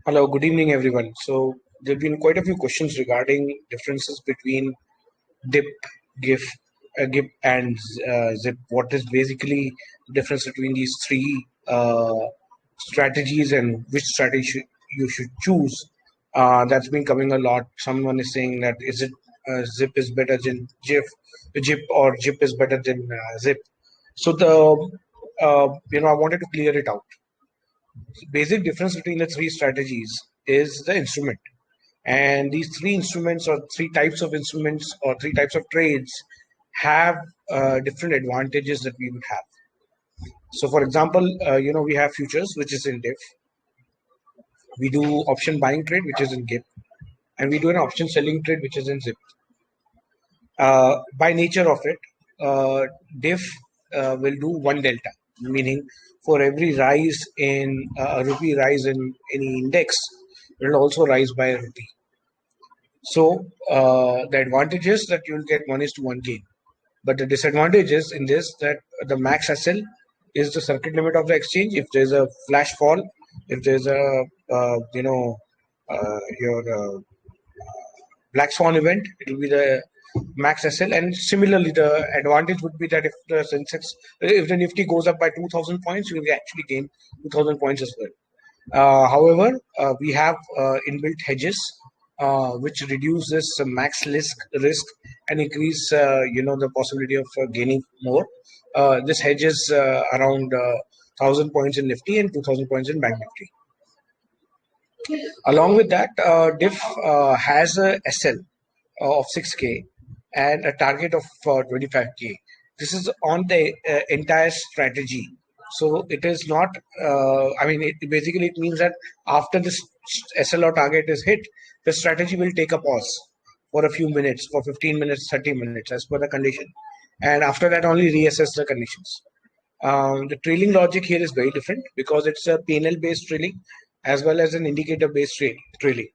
Hello, good evening, everyone. So there have been quite a few questions regarding differences between DIP, GIF, GIP, and ZIP. What is basically the difference between these three strategies and which strategy you should choose? That's been coming a lot. Someone is saying that is it ZIP is better than GIF, or GIP is better than ZIP. So I wanted to clear it out. Basic difference between the three strategies is the instrument, and these three instruments or three types of instruments or three types of trades have different advantages that we would have. So for example, we have futures, which is in DIF. We do option buying trade, which is in GIP, and we do an option selling trade, which is in ZIP. By nature of it, DIF will do one delta, meaning for every rise in a rupee rise in any index, it will also rise by a rupee. So the advantage is that you will get 1:1 gain, but the disadvantage is in this that the max SL is the circuit limit of the exchange. If there's a flash fall, if there's a your black swan event, it will be the max SL. And similarly, the advantage would be that if the Sensex, if the Nifty goes up by 2,000 points, you will actually gain 2,000 points as well. However, we have inbuilt hedges which reduce this max risk and increase the possibility of gaining more. This hedge is around 1,000 points in Nifty and 2,000 points in Bank Nifty. Along with that, DIF has a SL of 6K and a target of 25K. This is on the entire strategy. So it is not, basically it means that after this SLR target is hit, the strategy will take a pause for a few minutes, for 15 minutes, 30 minutes, as per the condition. And after that, only reassess the conditions. The trailing logic here is very different because it's a PNL based trailing as well as an indicator based trailing.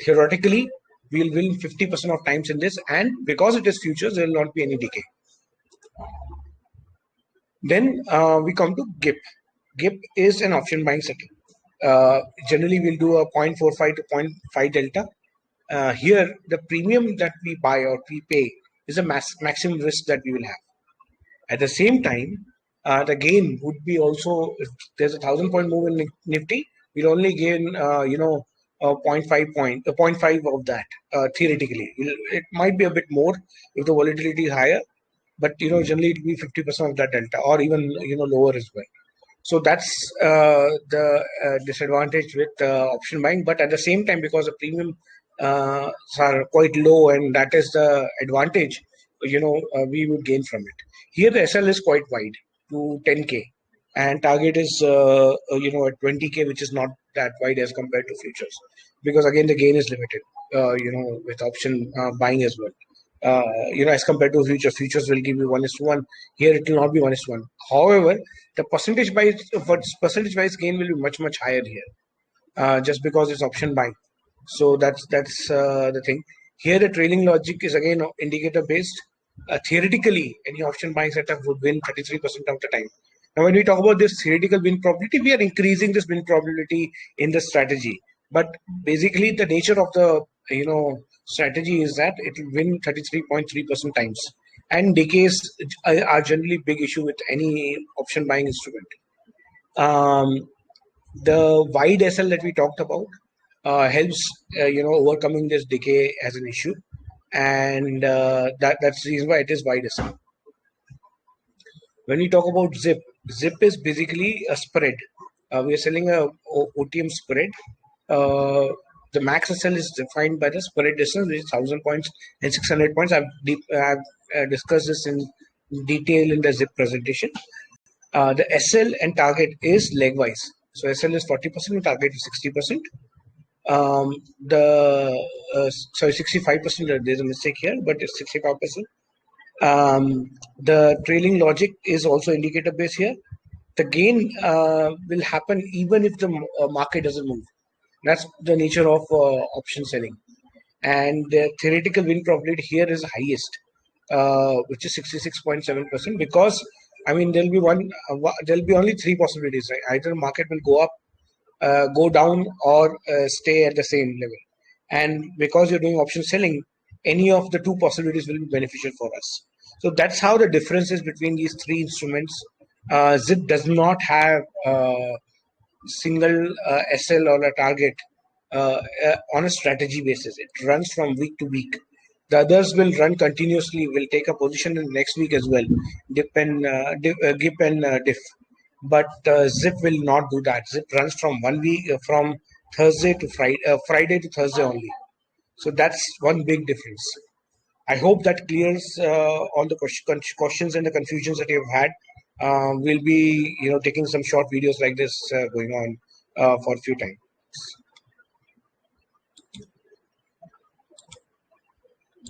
Theoretically, we'll win 50% of times in this, and because it is futures, there will not be any decay. Then we come to GIP. GIP is an option buying setting. Generally, we'll do a 0.45 to 0.5 delta. Here, the premium that we buy or we pay is a maximum risk that we will have. At the same time, the gain would be also, if there's a 1,000-point move in Nifty, we'll only gain, 0.5 of that, theoretically. It might be a bit more if the volatility is higher, but generally it will be 50% of that delta, or even lower as well. So that's the disadvantage with option buying. But at the same time, because the premium are quite low, and that is the advantage, we would gain from it. Here the SL is quite wide to 10K, and target is at 20K, which is not that wide as compared to futures, because again the gain is limited. With option buying as well. As compared to futures will give you 1:1. Here it will not be 1:1. However, the percentage-wise gain will be much higher here, just because it's option buying. So that's the thing. Here the trailing logic is again indicator based. Theoretically, any option buying setup would win 33% of the time. Now, when we talk about this theoretical win probability, we are increasing this win probability in the strategy. But basically, the nature of the strategy is that it will win 33.3% times. And decays are generally big issue with any option buying instrument. The wide SL that we talked about helps overcoming this decay as an issue, and that's the reason why it is wide SL. When we talk about ZIP is basically a spread. We are selling a OTM spread. The max SL is defined by the spread distance, which is 1,000 points and 600 points. I've discussed this in detail in the ZIP presentation. The SL and target is legwise. So SL is 40% and target is 60%. 65%. There's a mistake here, but it's 65%. The trailing logic is also indicator based here. The gain will happen even if the market doesn't move. That's the nature of option selling. And the theoretical win probability here is highest, which is 66.7%, because there'll be only three possibilities, right? Either market will go up go down or stay at the same level. And because you're doing option selling, any of the two possibilities will be beneficial for us. So that's how the difference is between these three instruments. ZIP does not have single SL or a target on a strategy basis. It runs from week to week. The others will run continuously, will take a position in the next week as well, GIP and DIF. But ZIP will not do that. ZIP runs from 1 week, from Thursday to Friday, Friday to Thursday only. So that's one big difference. I hope that clears all the questions and the confusions that you've had. We'll be, taking some short videos like this going on for a few times.